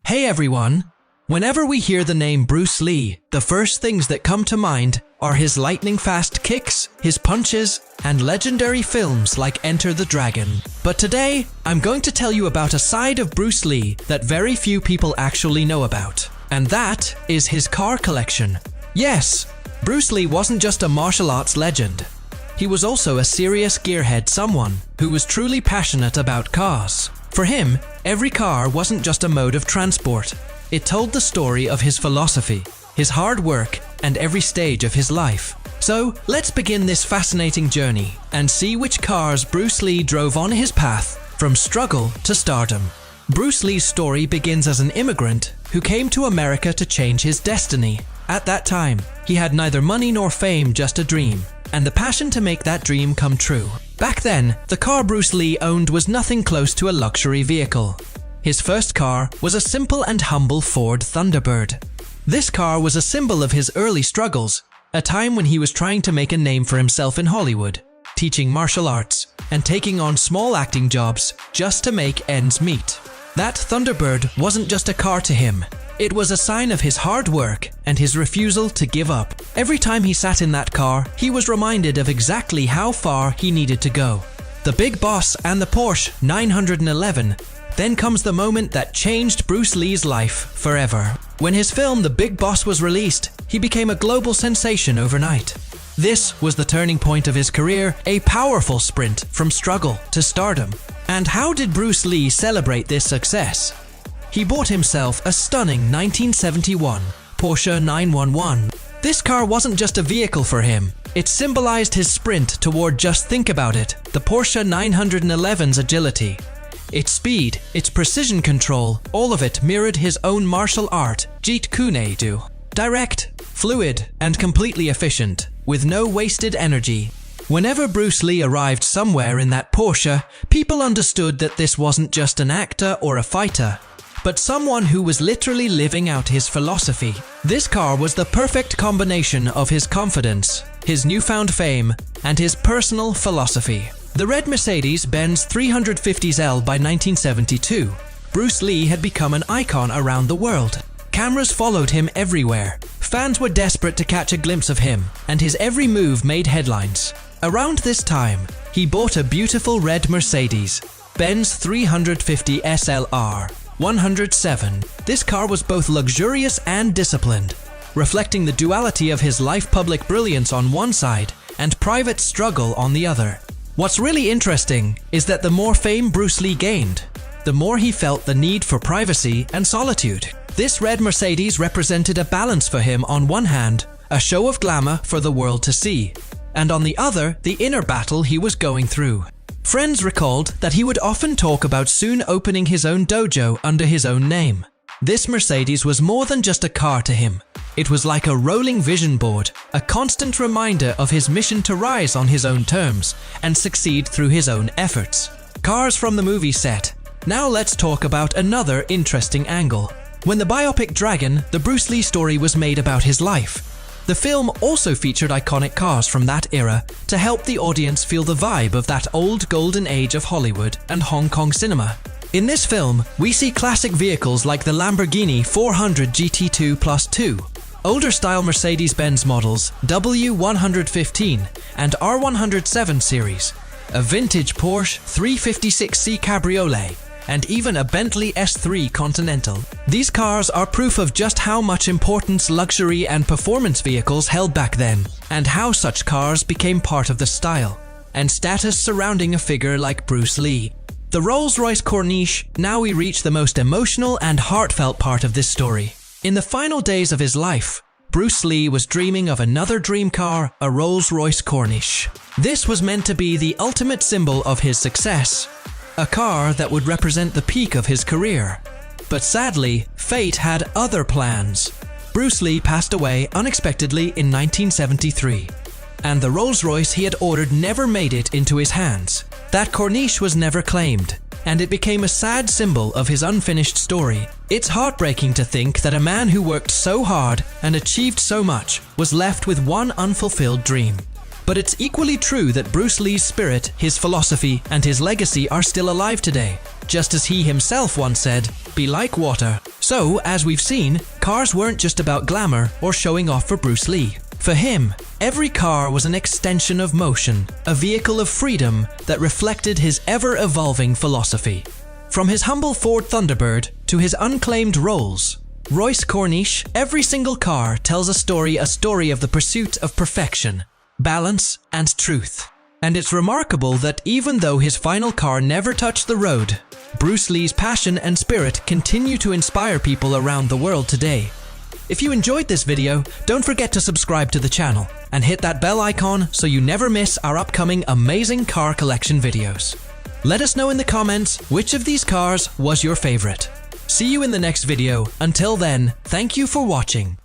Hey everyone! Whenever we hear the name Bruce Lee, the first things that come to mind are his lightning-fast kicks, his punches, and legendary films like Enter the Dragon. But today, I'm going to tell you about a side of Bruce Lee that very few people actually know about. And that is his car collection. Yes, Bruce Lee wasn't just a martial arts legend. He was also a serious gearhead, someone who was truly passionate about cars. For him, every car wasn't just a mode of transport. It told the story of his philosophy, his hard work, and every stage of his life. So, let's begin this fascinating journey and see which cars Bruce Lee drove on his path from struggle to stardom. Bruce Lee's story begins as an immigrant who came to America to change his destiny. At that time, he had neither money nor fame, just a dream, and the passion to make that dream come true. Back then, the car Bruce Lee owned was nothing close to a luxury vehicle. His first car was a simple and humble Ford Thunderbird. This car was a symbol of his early struggles, a time when he was trying to make a name for himself in Hollywood, teaching martial arts, and taking on small acting jobs just to make ends meet. That Thunderbird wasn't just a car to him. It was a sign of his hard work and his refusal to give up. Every time he sat in that car, he was reminded of exactly how far he needed to go. The Big Boss and the Porsche 911. Then comes the moment that changed Bruce Lee's life forever. When his film The Big Boss was released, he became a global sensation overnight. This was the turning point of his career, a powerful sprint from struggle to stardom. And how did Bruce Lee celebrate this success? He bought himself a stunning 1971 Porsche 911. This car wasn't just a vehicle for him. It symbolized his sprint toward, just think about it, the Porsche 911's agility. Its speed, its precision control, all of it mirrored his own martial art, Jeet Kune Do. Direct, fluid, and completely efficient, with no wasted energy. Whenever Bruce Lee arrived somewhere in that Porsche, people understood that this wasn't just an actor or a fighter, but someone who was literally living out his philosophy. This car was the perfect combination of his confidence, his newfound fame, and his personal philosophy. The red Mercedes-Benz 350SL by 1972, Bruce Lee had become an icon around the world. Cameras followed him everywhere. Fans were desperate to catch a glimpse of him, and his every move made headlines. Around this time, he bought a beautiful red Mercedes-Benz 350 SLR 107. This car was both luxurious and disciplined, reflecting the duality of his life: public brilliance on one side and private struggle on the other. What's really interesting is that the more fame Bruce Lee gained, the more he felt the need for privacy and solitude. This red Mercedes represented a balance for him: on one hand, a show of glamour for the world to see, and on the other, the inner battle he was going through. Friends recalled that he would often talk about soon opening his own dojo under his own name. This Mercedes was more than just a car to him. It was like a rolling vision board, a constant reminder of his mission to rise on his own terms and succeed through his own efforts. Cars from the movie set. Now let's talk about another interesting angle. When the biopic Dragon, the Bruce Lee story was made about his life, the film also featured iconic cars from that era to help the audience feel the vibe of that old golden age of Hollywood and Hong Kong cinema. In this film, we see classic vehicles like the Lamborghini 400 GT2 Plus 2, older style Mercedes-Benz models W115 and R107 series, a vintage Porsche 356C Cabriolet, and even a Bentley S3 Continental. These cars are proof of just how much importance luxury and performance vehicles held back then, and how such cars became part of the style and status surrounding a figure like Bruce Lee. The Rolls-Royce Corniche. Now we reach the most emotional and heartfelt part of this story. In the final days of his life, Bruce Lee was dreaming of another dream car, a Rolls-Royce Corniche. This was meant to be the ultimate symbol of his success, a car that would represent the peak of his career. But sadly, fate had other plans. Bruce Lee passed away unexpectedly in 1973, and the Rolls-Royce he had ordered never made it into his hands. That Corniche was never claimed, and it became a sad symbol of his unfinished story. It's heartbreaking to think that a man who worked so hard and achieved so much was left with one unfulfilled dream. But it's equally true that Bruce Lee's spirit, his philosophy, and his legacy are still alive today. Just as he himself once said, "Be like water, So, as we've seen, cars weren't just about glamour or showing off for Bruce Lee. For him, every car was an extension of motion, a vehicle of freedom that reflected his ever-evolving philosophy. From his humble Ford Thunderbird to his unclaimed Rolls Royce Corniche, every single car tells a story of the pursuit of perfection, balance, and truth. And it's remarkable that even though his final car never touched the road, Bruce Lee's passion and spirit continue to inspire people around the world today. If you enjoyed this video, don't forget to subscribe to the channel and hit that bell icon so you never miss our upcoming amazing car collection videos. Let us know in the comments which of these cars was your favorite. See you in the next video. Until then, thank you for watching.